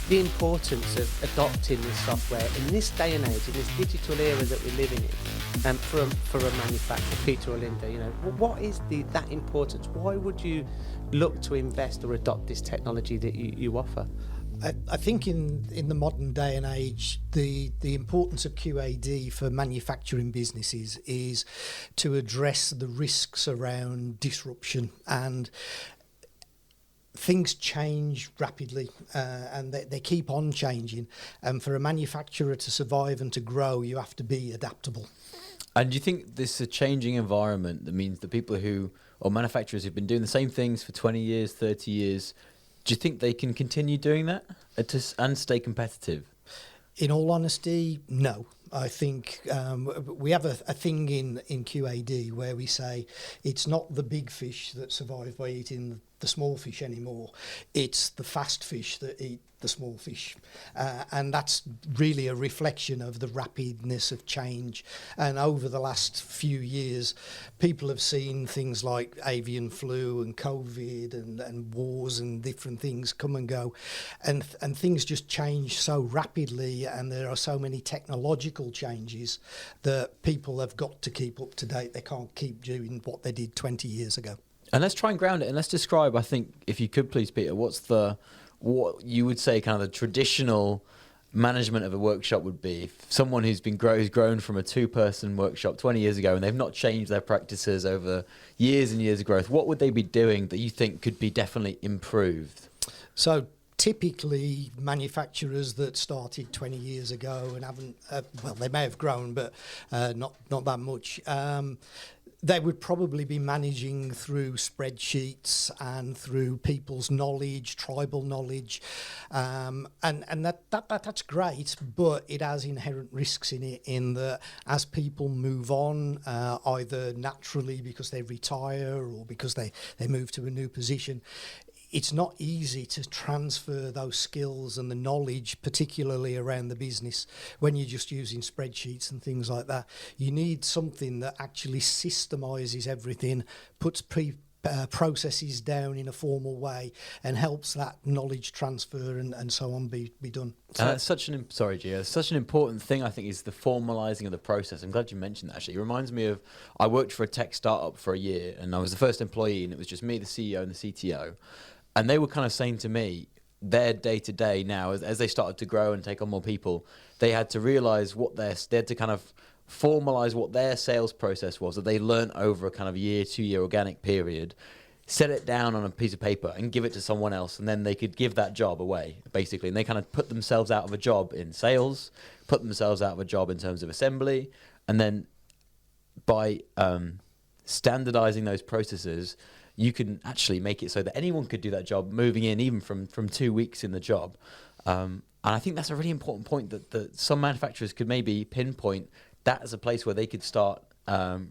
the importance of adopting this software in this day and age, in this digital era that we're living in, for a manufacturer, Peter or Linda, what is that importance? Why would you look to invest or adopt this technology that you offer? I think in the modern day and age, the importance of QAD for manufacturing businesses is to address the risks around disruption, and things change rapidly, and they keep on changing. And for a manufacturer to survive and to grow, you have to be adaptable. And do you think this is a changing environment that means the people or manufacturers who've been doing the same things for 20 years, 30 years, do you think they can continue doing that and stay competitive? In all honesty, no. I think we have a thing in QAD where we say it's not the big fish that survive by eating the small fish anymore. It's the fast fish that eat the small fish. And that's really a reflection of the rapidness of change. And over the last few years, people have seen things like avian flu and COVID and wars and different things come and go. And things just change so rapidly, and there are so many technological changes that people have got to keep up to date. They can't keep doing what they did 20 years ago. And let's try and ground it, and let's describe, I think, if you could please, Peter, what you would say kind of the traditional management of a workshop would be. If someone who's grown from a 2-person workshop 20 years ago and they've not changed their practices over years and years of growth, what would they be doing that you think could be definitely improved? So typically manufacturers that started 20 years ago and haven't, they may have grown, but not that much. They would probably be managing through spreadsheets and through people's knowledge, tribal knowledge, and that's great, but it has inherent risks in it, in that as people move on, either naturally because they retire or because they move to a new position, it's not easy to transfer those skills and the knowledge, particularly around the business, when you're just using spreadsheets and things like that. You need something that actually systemizes everything, puts processes down in a formal way, and helps that knowledge transfer and so on be done. And that's such an important thing, I think, is the formalizing of the process. I'm glad you mentioned that, actually. It reminds me of, I worked for a tech startup for a year, and I was the first employee, and it was just me, the CEO, and the CTO. And they were kind of saying to me, their day-to-day now, as they started to grow and take on more people, they had to realize they had to kind of formalize what their sales process was, that they learned over a kind of 2-year organic period, set it down on a piece of paper and give it to someone else, and then they could give that job away, basically. And they kind of put themselves out of a job in sales, put themselves out of a job in terms of assembly, and then by standardizing those processes, you can actually make it so that anyone could do that job, moving in even from 2 weeks in the job. And I think that's a really important point, that some manufacturers could maybe pinpoint that as a place where they could start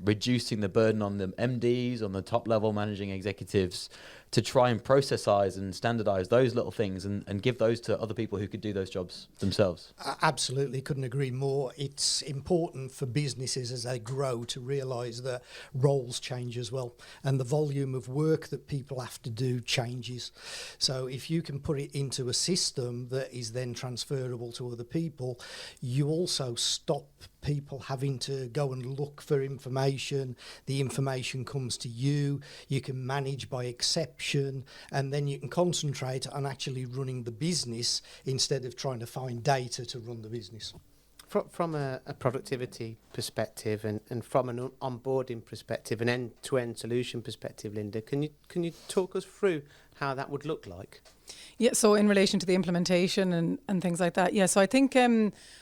reducing the burden on the MDs, on the top level managing executives, to try and processize and standardize those little things and give those to other people who could do those jobs themselves. Absolutely, couldn't agree more. It's important for businesses as they grow to realise that roles change as well, and the volume of work that people have to do changes. So if you can put it into a system that is then transferable to other people, you also stop people having to go and look for information. The information comes to you. You can manage by exception, and then you can concentrate on actually running the business instead of trying to find data to run the business. From a productivity perspective and from an onboarding perspective, an end-to-end solution perspective, Linda, can you talk us through how that would look like? Yeah, so in relation to the implementation and things like that, yeah. So I think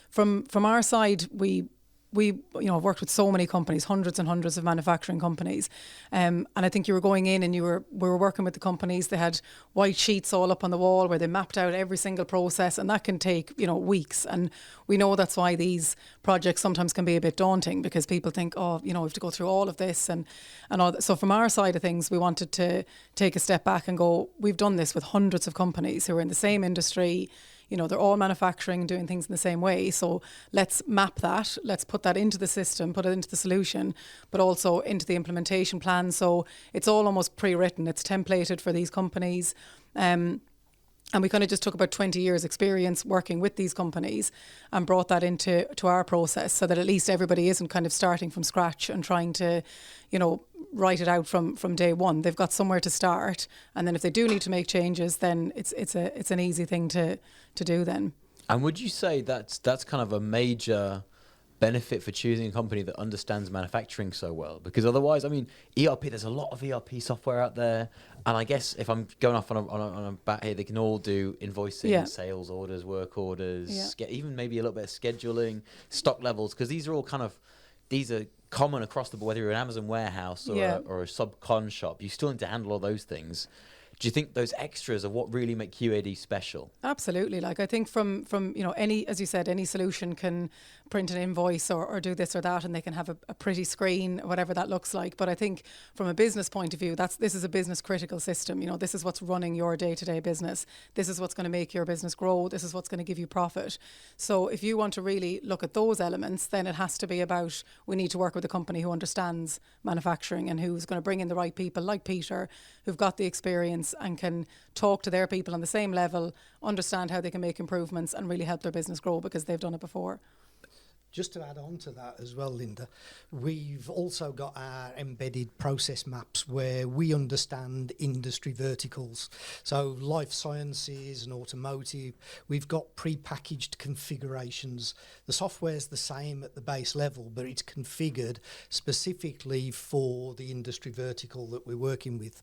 from our side, we have worked with so many companies, hundreds and hundreds of manufacturing companies, and I think you were going in and we were working with the companies. They had white sheets all up on the wall where they mapped out every single process, and that can take weeks. And we know that's why these projects sometimes can be a bit daunting, because people think, we have to go through all of this and all that. So from our side of things, we wanted to take a step back and go, we've done this with hundreds of companies who are in the same industry. They're all manufacturing and doing things in the same way. So let's map that. Let's put that into the system, put it into the solution, but also into the implementation plan. So it's all almost pre-written. It's templated for these companies. And And we kind of just took about 20 years experience working with these companies and brought that into our process, so that at least everybody isn't kind of starting from scratch and trying to, write it out from day one. They've got somewhere to start. And then if they do need to make changes, then it's an easy thing to do then. And would you say that's kind of a major benefit for choosing a company that understands manufacturing so well? Because otherwise, I mean, ERP, there's a lot of ERP software out there, and I guess if I'm going off on a bat here, they can all do invoicing, sales orders, work orders, even maybe a little bit of scheduling, stock levels, because these are common across the board, whether you're an Amazon warehouse or a subcon shop. You still need to handle all those things. Do you think those extras are what really make QAD special? Absolutely. Like, I think from any, as you said, any solution can print an invoice or do this or that, and they can have a pretty screen, whatever that looks like. But I think from a business point of view, this is a business critical system. This is what's running your day-to-day business. This is what's going to make your business grow. This is what's going to give you profit. So if you want to really look at those elements, then it has to be about, we need to work with a company who understands manufacturing and who's going to bring in the right people like Peter, who've got the experience and can talk to their people on the same level, understand how they can make improvements and really help their business grow because they've done it before. Just to add on to that as well, Linda, we've also got our embedded process maps where we understand industry verticals. So life sciences and automotive, we've got pre-packaged configurations. The software's the same at the base level, but it's configured specifically for the industry vertical that we're working with.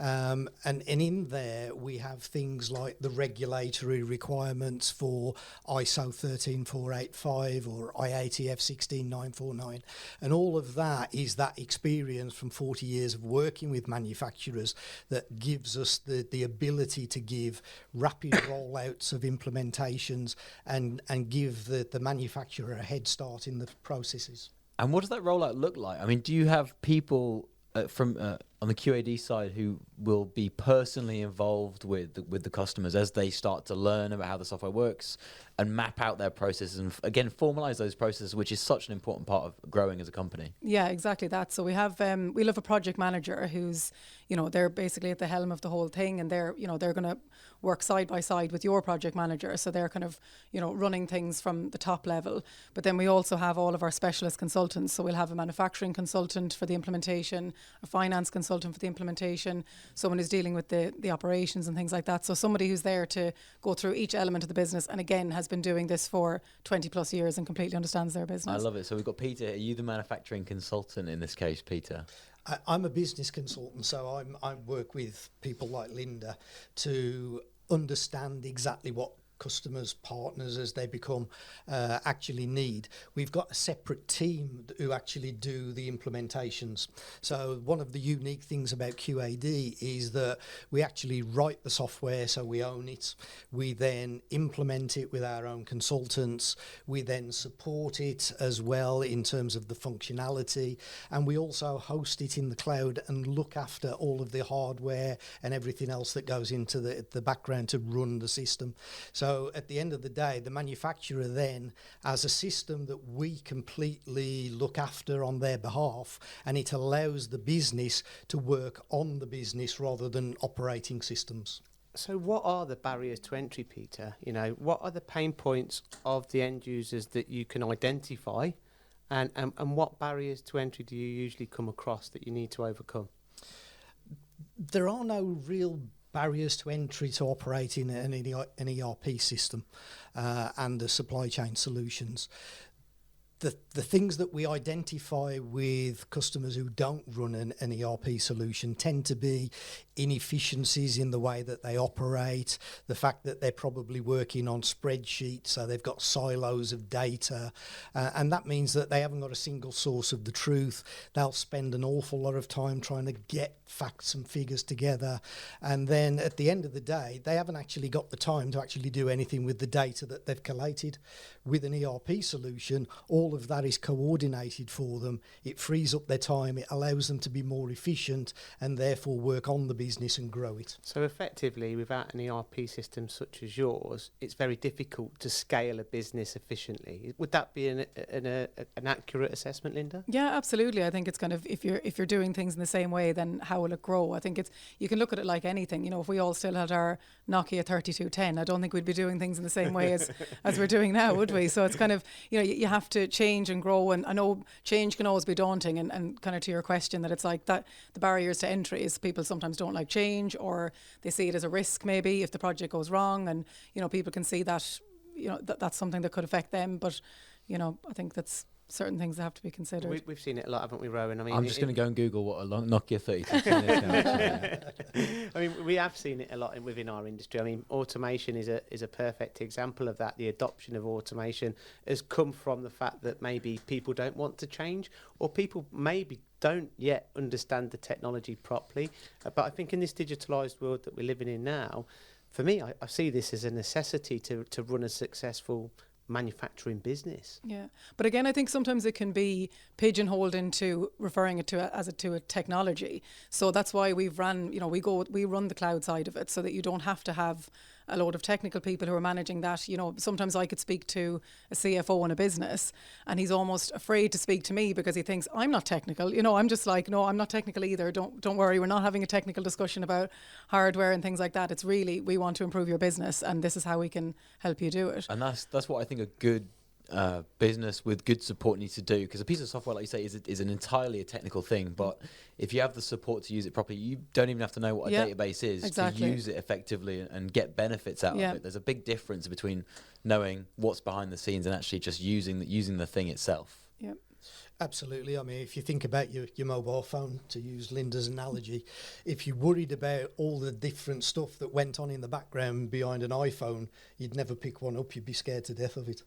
And in there, we have things like the regulatory requirements for ISO 13485 or IATF 16949. And all of that is that experience from 40 years of working with manufacturers that gives us the ability to give rapid rollouts of implementations and give the manufacturer a head start in the processes. And what does that rollout look like? I mean, do you have people from on the QAD side who will be personally involved with the customers as they start to learn about how the software works and map out their processes and again formalize those processes, which is such an important part of growing as a company? Yeah, exactly that. So we have a project manager who's, they're basically at the helm of the whole thing, and they're going to work side by side with your project manager. So they're kind of, running things from the top level. But then we also have all of our specialist consultants. So we'll have a manufacturing consultant for the implementation, a finance consultant for the implementation, someone who's dealing with the operations and things like that. So somebody who's there to go through each element of the business and again has been doing this for 20 plus years and completely understands their business. I love it. So we've got Peter. Are you the manufacturing consultant in this case, Peter? I'm a business consultant, so I work with people like Linda to understand exactly what customers, partners, as they become actually need. We've got a separate team who actually do the implementations. So one of the unique things about QAD is that we actually write the software, so we own it. We then implement it with our own consultants. We then support it as well in terms of the functionality. And we also host it in the cloud and look after all of the hardware and everything else that goes into the background to run the system. So at the end of the day, the manufacturer then has a system that we completely look after on their behalf, and it allows the business to work on the business rather than operating systems. So what are the barriers to entry, Peter? What are the pain points of the end users that you can identify, and what barriers to entry do you usually come across that you need to overcome? There are no real barriers to entry to operating an ERP system and the supply chain solutions. The things that we identify with customers who don't run an ERP solution tend to be inefficiencies in the way that they operate, the fact that they're probably working on spreadsheets, so they've got silos of data, and that means that they haven't got a single source of the truth. They'll spend an awful lot of time trying to get facts and figures together, and then at the end of the day, they haven't actually got the time to actually do anything with the data that they've collated. With an ERP solution, all of that is coordinated for them. It frees up their time, it allows them to be more efficient and therefore work on the business and grow it. So effectively, without an ERP system such as yours, it's very difficult to scale a business efficiently. Would that be an accurate assessment, Linda? Yeah, absolutely. I think it's kind of, if you're doing things in the same way, then how how will it grow? I think you can look at it like anything. If we all still had our Nokia 3210, I don't think we'd be doing things in the same way as we're doing now, would we? So it's kind of, you have to change and grow. And I know change can always be daunting, and kind of to your question, that it's like that the barriers to entry is people sometimes don't like change, or they see it as a risk maybe if the project goes wrong, and people can see that that's something that could affect them. But I think that's certain things that have to be considered. We've seen it a lot, haven't we, Rowan? I mean, I'm just going to go and Google what a Nokia 3210 is now. I mean, we have seen it a lot within our industry. I mean, automation is a perfect example of that. The adoption of automation has come from the fact that maybe people don't want to change, or people maybe don't yet understand the technology properly. But I think in this digitalised world that we're living in now, for me, I see this as a necessity to run a successful manufacturing business. Yeah, but again, I think sometimes it can be pigeonholed into referring it to a technology. So that's why we run the cloud side of it, so that you don't have to have a load of technical people who are managing that. Sometimes I could speak to a CFO in a business, and he's almost afraid to speak to me because he thinks I'm not technical. I'm just like, no, I'm not technical either. Don't worry, we're not having a technical discussion about hardware and things like that. It's really, we want to improve your business, and this is how we can help you do it. And that's what I think a good business with good support needs to do, because a piece of software, like you say, is an entirely a technical thing, but if you have the support to use it properly, you don't even have to know what a database is to use it effectively and get benefits out of it. There's a big difference between knowing what's behind the scenes and actually just using the thing itself. Yeah. Absolutely. I mean, if you think about your mobile phone, to use Linda's analogy, if you worried about all the different stuff that went on in the background behind an iPhone, you'd never pick one up. You'd be scared to death of it.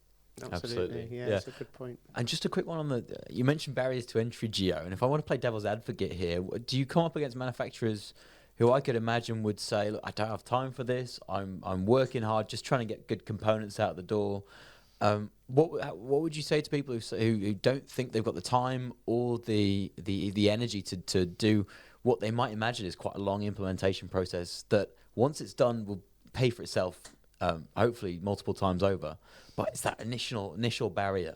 Absolutely. Yeah, that's a good point. And just a quick one on you mentioned barriers to entry, Gio, and if I want to play devil's advocate here, do you come up against manufacturers who I could imagine would say, look, I don't have time for this, I'm working hard, just trying to get good components out the door? What would you say to people who don't think they've got the time or the energy to do what they might imagine is quite a long implementation process that once it's done will pay for itself, hopefully multiple times over, but it's that initial barrier?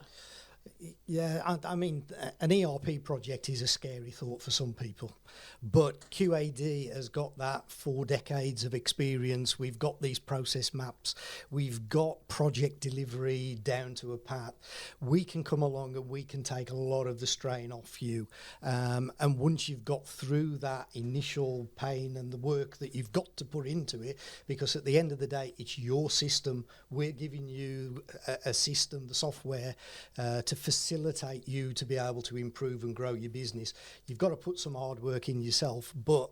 Yeah, I mean, an ERP project is a scary thought for some people, but QAD has got that 4 decades of experience. We've got these process maps. We've got project delivery down to a pat. We can come along and we can take a lot of the strain off you. And once you've got through that initial pain and the work that you've got to put into it, because at the end of the day, it's your system. We're giving you a system, the software, to facilitate you to be able to improve and grow your business. You've got to put some hard work in yourself, but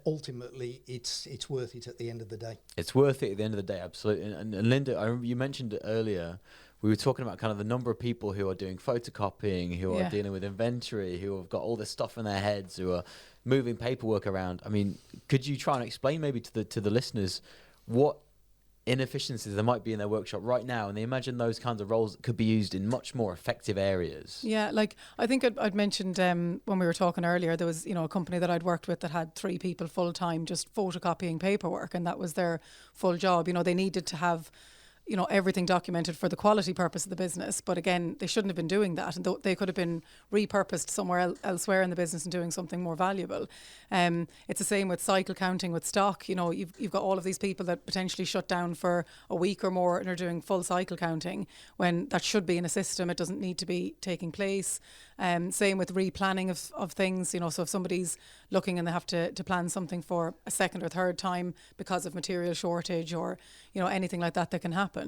ultimately it's worth it at the end of the day. It's worth it at the end of the day, absolutely. And Linda, I remember you mentioned it earlier. We were talking about kind of the number of people who are doing photocopying, who are dealing with inventory, who have got all this stuff in their heads, who are moving paperwork around. I mean, could you try and explain maybe to the listeners what inefficiencies there might be in their workshop right now, and they imagine those kinds of roles that could be used in much more effective areas? Yeah, like I think I'd mentioned when we were talking earlier, there was a company that I'd worked with that had 3 people full time just photocopying paperwork, and that was their full job. They needed to have everything documented for the quality purpose of the business. But again, they shouldn't have been doing that. And they could have been repurposed somewhere elsewhere in the business and doing something more valuable. It's the same with cycle counting with stock. You've got all of these people that potentially shut down for a week or more and are doing full cycle counting when that should be in a system. It doesn't need to be taking place. Same with replanning of things. So if somebody's looking and they have to plan something for a second or third time because of material shortage or anything like that can happen.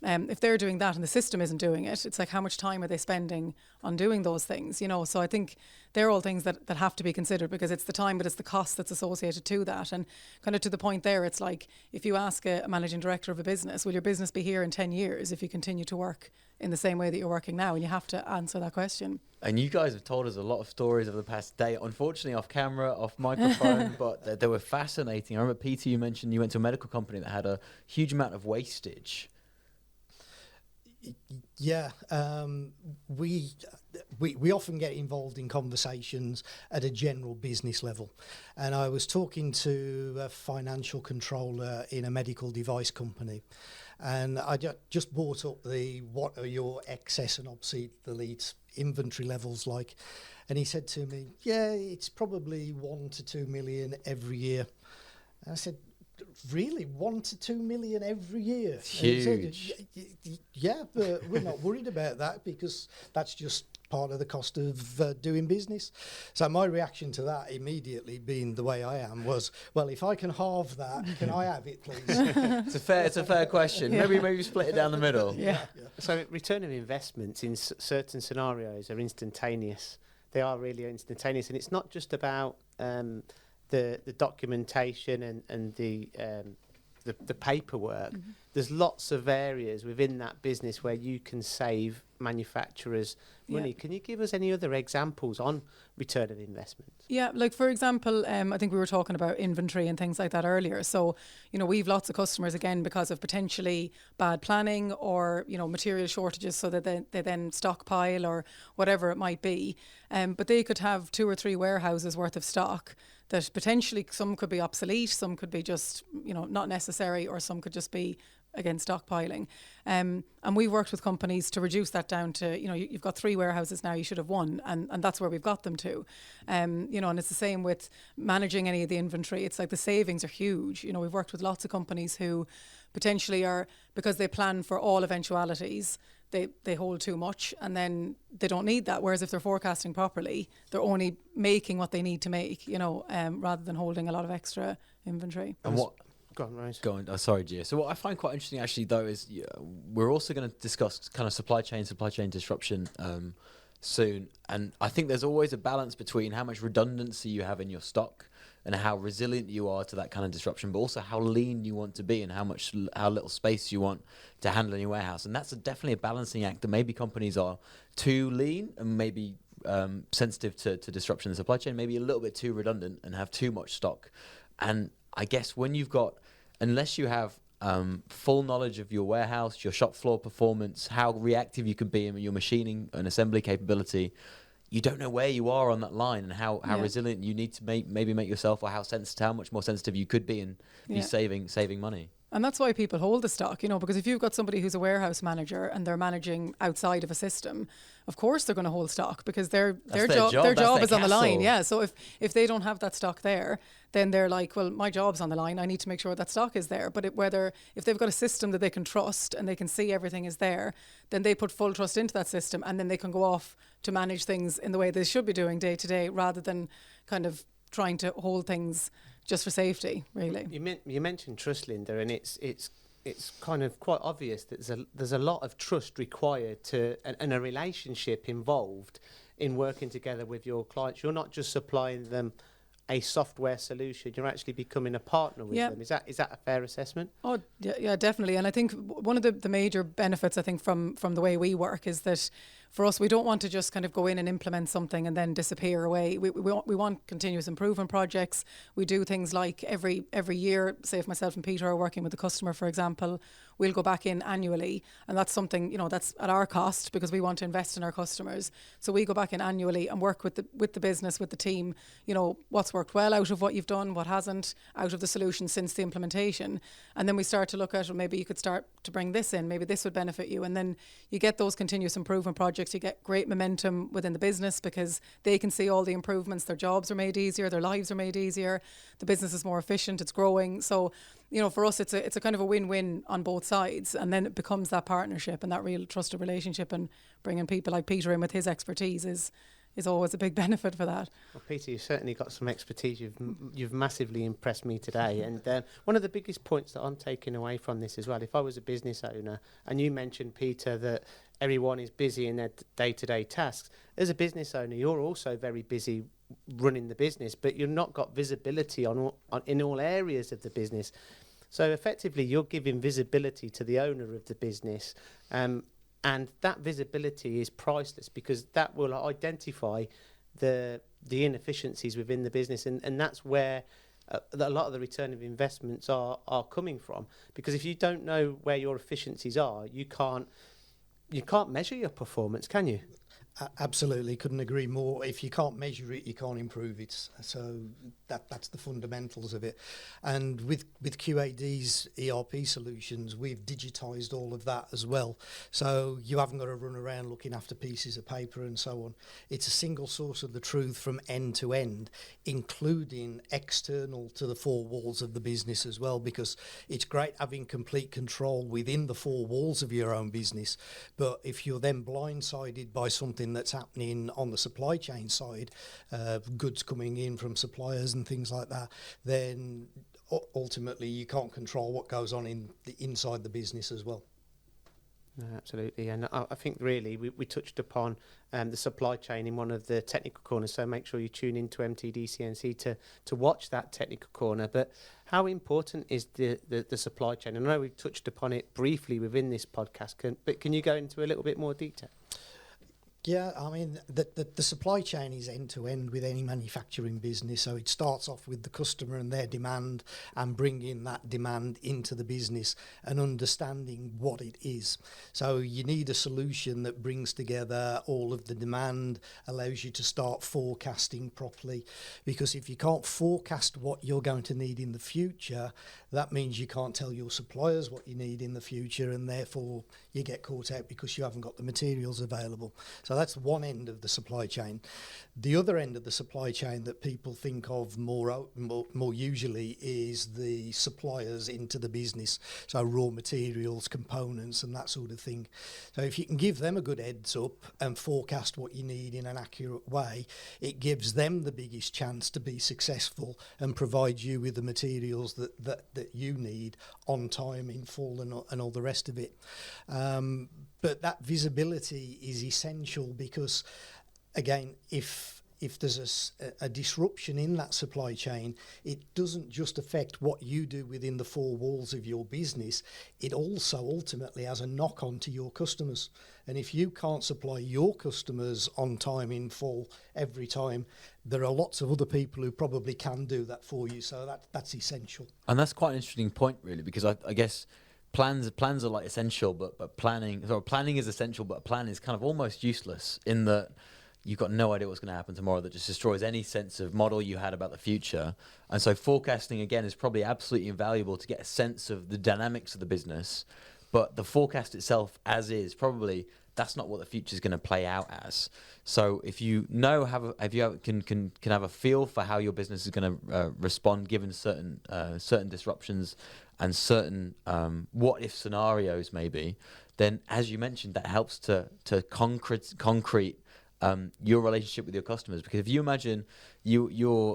If they're doing that and the system isn't doing it, it's like, how much time are they spending on doing those things? So I think they're all things that have to be considered, because it's the time, but it's the cost that's associated to that. And kind of to the point there, it's like, if you ask a managing director of a business, will your business be here in 10 years if you continue to work in the same way that you're working now? And you have to answer that question. And you guys have told us a lot of stories over the past day, unfortunately off camera, off microphone, but they were fascinating. I remember, Peter, you mentioned you went to a medical company that had a huge amount of wastage. Yeah, we often get involved in conversations at a general business level, and I was talking to a financial controller in a medical device company, and I just brought up what are your excess and obsolete inventory levels like? And he said to me, yeah, it's probably 1 to 2 million every year. And I said, really, 1 to 2 million every year? It's And he said, huge. yeah, but we're not worried about that because that's just part of the cost of doing business. So my reaction to that immediately, being the way I am, was, well, if I can halve that, can I have it, please? It's a fair question. Yeah. Maybe split it down the middle. Yeah. So return of investments in certain scenarios are instantaneous. They are really instantaneous, and it's not just about the documentation and the paperwork. Mm-hmm. There's lots of areas within that business where you can save manufacturers money. Yeah. Can you give us any other examples on return of investment? Yeah, like for example, I think we were talking about inventory and things like that earlier. So, we've lots of customers, again, because of potentially bad planning or, material shortages, so that they then stockpile or whatever it might be. But they could have 2 or 3 warehouses worth of stock that potentially some could be obsolete, some could be just, not necessary, or some could just be, again, stockpiling. And we've worked with companies to reduce that down to, you've got 3 warehouses now, you should have 1, and that's where we've got them to. And it's the same with managing any of the inventory. It's like the savings are huge. We've worked with lots of companies who potentially are, because they plan for all eventualities, they hold too much, and then they don't need that. Whereas if they're forecasting properly, they're only making what they need to make, rather than holding a lot of extra inventory. And what? Go on, Rose. Go on. Oh, sorry, Gia. So what I find quite interesting, actually, though, is we're also going to discuss kind of supply chain disruption soon. And I think there's always a balance between how much redundancy you have in your stock and how resilient you are to that kind of disruption, but also how lean you want to be and how little space you want to handle in your warehouse. And that's definitely a balancing act. That maybe companies are too lean and maybe sensitive to disruption in the supply chain, maybe a little bit too redundant and have too much stock. And I guess when you've got, unless you have full knowledge of your warehouse, your shop floor performance, how reactive you could be in your machining and assembly capability, you don't know where you are on that line and how resilient you need to maybe make yourself, or how much more sensitive you could be and be saving money. And that's why people hold the stock, because if you've got somebody who's a warehouse manager and they're managing outside of a system, of course they're going to hold stock because their job is on the line. Yeah. So if they don't have that stock there, then they're like, well, my job's on the line. I need to make sure that stock is there. But if they've got a system that they can trust and they can see everything is there, then they put full trust into that system, and then they can go off to manage things in the way they should be doing day to day, rather than kind of trying to hold things just for safety, really. You mentioned trust, Linda, and it's kind of quite obvious that there's a lot of trust required and a relationship involved in working together with your clients. You're not just supplying them a software solution, you're actually becoming a partner with them. Is that a fair assessment? Oh, yeah, definitely. And I think one of the major benefits, I think, from the way we work is that for us, we don't want to just kind of go in and implement something and then disappear away. We want continuous improvement projects. We do things like every year, say if myself and Peter are working with a customer, for example, we'll go back in annually, and that's something, that's at our cost because we want to invest in our customers. So we go back in annually and work with the business, with the team, what's worked well out of what you've done, what hasn't, out of the solution since the implementation. And then we start to look at, well, maybe you could start to bring this in, maybe this would benefit you. And then you get those continuous improvement projects, you get great momentum within the business because they can see all the improvements, their jobs are made easier, their lives are made easier, the business is more efficient, it's growing. So, for us, it's a kind of a win-win on both sides. And then it becomes that partnership and that real trusted relationship, and bringing people like Peter in with his expertise is always a big benefit for that. Well, Peter, you've certainly got some expertise. You've massively impressed me today. And one of the biggest points that I'm taking away from this as well, if I was a business owner, and you mentioned, Peter, that everyone is busy in their day-to-day tasks. As a business owner, you're also very busy running the business, but you've not got visibility in all areas of the business. So effectively, you're giving visibility to the owner of the business. And that visibility is priceless because that will identify the inefficiencies within the business, and that's where a lot of the return of investments are coming from. Because if you don't know where your efficiencies are, you can't measure your performance, can you? Absolutely, couldn't agree more. If you can't measure it, you can't improve it. So that's the fundamentals of it. And with QAD's ERP solutions, we've digitised all of that as well. So you haven't got to run around looking after pieces of paper and so on. It's a single source of the truth from end to end, including external to the four walls of the business as well, because it's great having complete control within the four walls of your own business. But if you're then blindsided by something that's happening on the supply chain side, goods coming in from suppliers and things like that, then ultimately you can't control what goes on inside the business as well. No, absolutely, and I think really we touched upon the supply chain in one of the technical corners, so make sure you tune into MTDCNC to watch that technical corner. But how important is the supply chain? I know we touched upon it briefly within this podcast, but can you go into a little bit more detail? Yeah, I mean, the supply chain is end-to-end with any manufacturing business. So it starts off with the customer and their demand and bringing that demand into the business and understanding what it is. So you need a solution that brings together all of the demand, allows you to start forecasting properly. Because if you can't forecast what you're going to need in the future, that means you can't tell your suppliers what you need in the future, and therefore you get caught out because you haven't got the materials available. So that's one end of the supply chain. The other end of the supply chain that people think of more usually is the suppliers into the business, so raw materials, components and that sort of thing. So if you can give them a good heads up and forecast what you need in an accurate way, it gives them the biggest chance to be successful and provide you with the materials that you need on time, in full and all the rest of it. But that visibility is essential because, again, if there's a disruption in that supply chain, it doesn't just affect what you do within the four walls of your business, it also ultimately has a knock-on to your customers. And if you can't supply your customers on time, in full, every time, there are lots of other people who probably can do that for you. So that's essential. And that's quite an interesting point, really, because I guess plans are like essential, but planning is essential, but a plan is kind of almost useless in that you've got no idea what's going to happen tomorrow. That just destroys any sense of model you had about the future. And so forecasting, again, is probably absolutely invaluable to get a sense of the dynamics of the business. But the forecast itself, as is, probably that's not what the future is going to play out as. So if you know, can have a feel for how your business is going to respond given certain disruptions and certain what if scenarios maybe, then as you mentioned, that helps to concrete your relationship with your customers. Because if you imagine your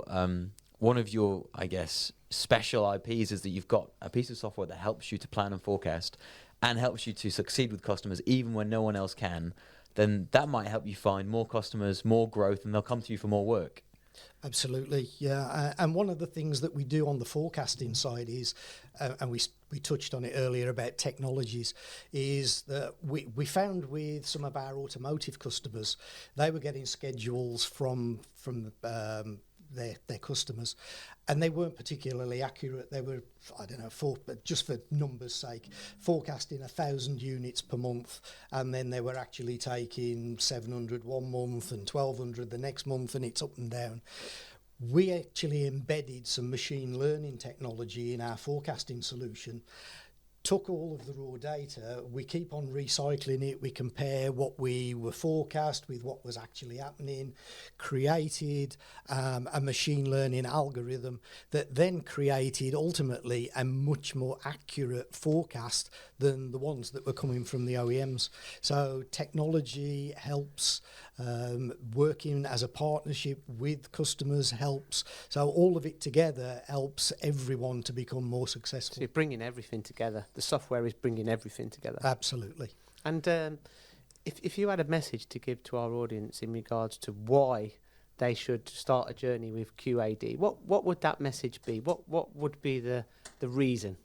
one of your, I guess, special IPs is that you've got a piece of software that helps you to plan and forecast and helps you to succeed with customers even when no one else can, then that might help you find more customers, more growth, and they'll come to you for more work. Absolutely, yeah. And one of the things that we do on the forecasting side is, and we touched on it earlier about technologies, is that we found with some of our automotive customers, they were getting schedules from their customers, and they weren't particularly accurate. They were, I don't know, just for numbers' sake, forecasting 1,000 units per month, and then they were actually taking 700 one month and 1,200 the next month, and it's up and down. We actually embedded some machine learning technology in our forecasting solution, took all of the raw data, we keep on recycling it, we compare what we were forecast with what was actually happening, created a machine learning algorithm that then created ultimately a much more accurate forecast than the ones that were coming from the OEMs. So technology helps, working as a partnership with customers helps. So all of it together helps everyone to become more successful. So you're bringing everything together. The software is bringing everything together. Absolutely. And if you had a message to give to our audience in regards to why they should start a journey with QAD, what would that message be? What would be the reason?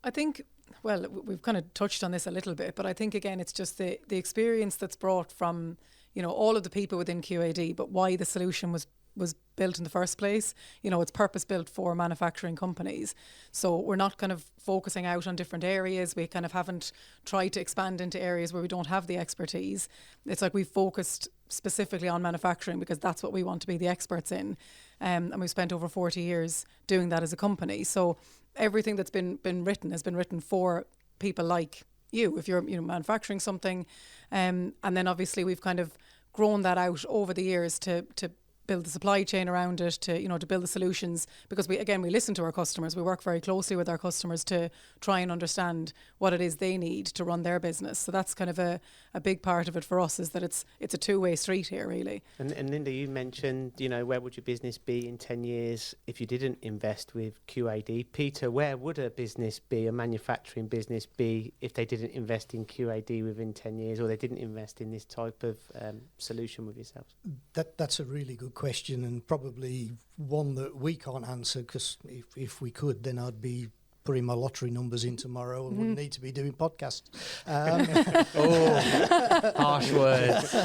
I think, well, we've kind of touched on this a little bit, but I think, again, it's just the experience that's brought from, all of the people within QAD, but why the solution was was built in the first place. You know, it's purpose built for manufacturing companies. So we're not kind of focusing out on different areas. We kind of haven't tried to expand into areas where we don't have the expertise. It's like we've focused specifically on manufacturing because that's what we want to be the experts in. And we've spent over 40 years doing that as a company. So everything that's been written has been written for people like you, if you're manufacturing something. And then obviously we've kind of grown that out over the years to build the supply chain around it, to build the solutions, because we listen to our customers. We work very closely with our customers to try and understand what it is they need to run their business. So that's kind of a big part of it for us, is that it's a two-way street here, really. And Linda, you mentioned, where would your business be in 10 years if you didn't invest with QAD? Peter, where would a business be, a manufacturing business be, if they didn't invest in QAD within 10 years, or they didn't invest in this type of solution with yourselves? That's a really good question, and probably one that we can't answer, because if we could, then I'd be putting my lottery numbers in tomorrow and wouldn't need to be doing podcasts. Harsh words.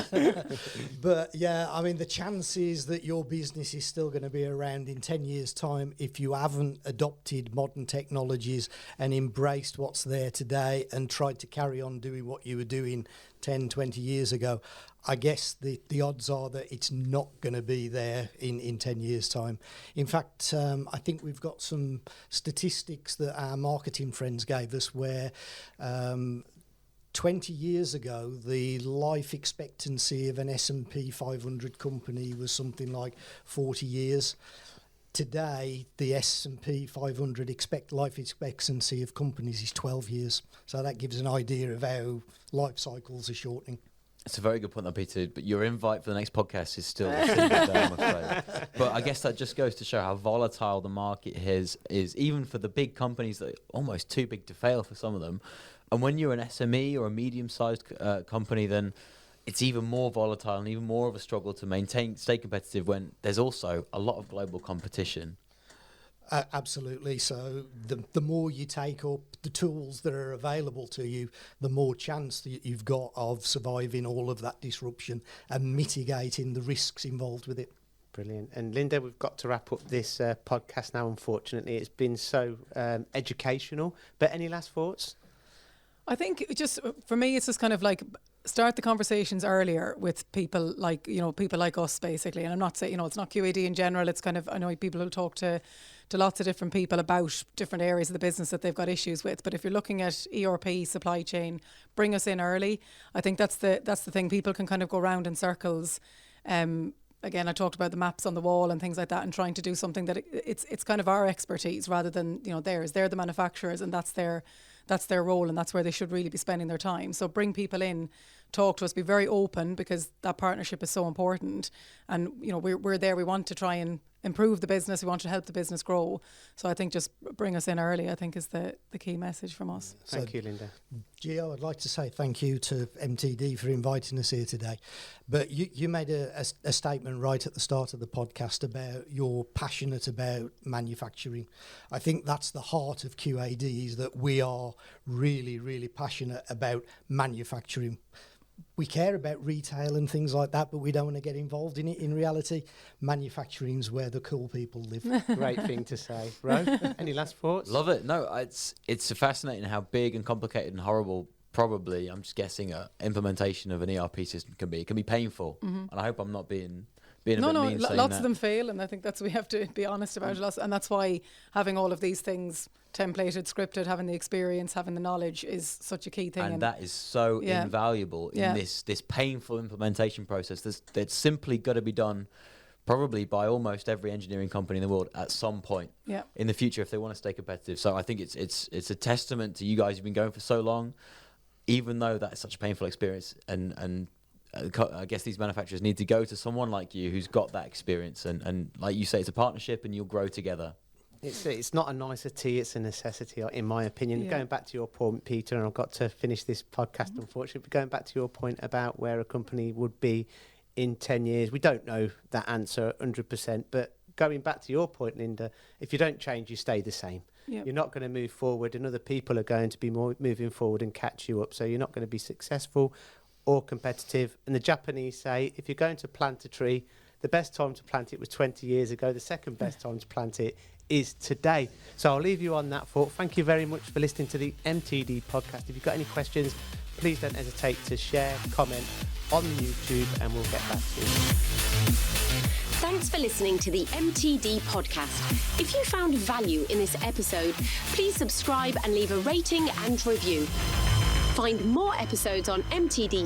But yeah, I mean, the chances that your business is still going to be around in 10 years' time, if you haven't adopted modern technologies and embraced what's there today and tried to carry on doing what you were doing 10, 20 years ago, I guess the odds are that it's not going to be there in 10 years' time. In fact, I think we've got some statistics that our marketing friends gave us where 20 years ago, the life expectancy of an S&P 500 company was something like 40 years. Today, the S&P 500 life expectancy of companies is 12 years. So that gives an idea of how life cycles are shortening. It's a very good point, though, Peter. But your invite for the next podcast is still a single day, I'm afraid. But I guess that just goes to show how volatile the market is, even for the big companies that are almost too big to fail for some of them. And when you're an SME or a medium-sized company, then it's even more volatile and even more of a struggle to stay competitive when there's also a lot of global competition. Absolutely. So the more you take up the tools that are available to you, the more chance that you've got of surviving all of that disruption and mitigating the risks involved with it. Brilliant. And Linda, we've got to wrap up this podcast now, unfortunately. It's been so educational. But any last thoughts? I think for me, it's just kind of like start the conversations earlier with people like us, basically. And I'm not saying, it's not QAD in general. It's kind of, I know people will talk to lots of different people about different areas of the business that they've got issues with. But if you're looking at ERP, supply chain, bring us in early. I think that's the thing. People can kind of go around in circles. Again, I talked about the maps on the wall and things like that, and trying to do something that it's kind of our expertise rather than theirs. They're the manufacturers, and that's their role, and that's where they should really be spending their time. So bring people in, talk to us, be very open, because that partnership is so important. And we're there. We want to try and improve the business. We want to help the business grow. So I think just bring us in early, I think, is the key message from us. Thank you, Linda. Gio, I'd like to say thank you to MTD for inviting us here today. But you made a statement right at the start of the podcast about you're passionate about manufacturing. I think that's the heart of QAD, is that we are really, really passionate about manufacturing. We care about retail and things like that, but we don't want to get involved in it. In reality, manufacturing's where the cool people live. Great thing to say. Ro, any last thoughts? Love it. No, it's fascinating how big and complicated and horrible, probably, I'm just guessing, implementation of an ERP system can be. It can be painful. Mm-hmm. And I hope I'm not being a bit mean saying lots that. of them fail, and I think that's we have to be honest about it. And that's why having all of these things templated, scripted, having the experience, having the knowledge is such a key thing. And that is so invaluable in this painful implementation process that's simply got to be done probably by almost every engineering company in the world at some point in the future if they want to stay competitive. So I think it's a testament to you guys who've been going for so long, even though that's such a painful experience. And I guess these manufacturers need to go to someone like you who's got that experience. And like you say, it's a partnership and you'll grow together. It's not a nicety, it's a necessity, in my opinion. Going back to your point, Peter, and I've got to finish this podcast, unfortunately, but going back to your point about where a company would be in 10 years, we don't know that answer 100%, but going back to your point, Linda, if you don't change, you stay the same. Yep. You're not going to move forward, and other people are going to be more moving forward and catch you up, so you're not going to be successful or competitive. And the Japanese say, if you're going to plant a tree, the best time to plant it was 20 years ago. The second best time to plant it is today. So I'll leave you on that thought. Thank you very much for listening to the MTD podcast. If you've got any questions, please don't hesitate to share, comment on YouTube, and we'll get back to you. Thanks for listening to the MTD podcast. If you found value in this episode, please subscribe and leave a rating and review. Find more episodes on mtdcnc.com.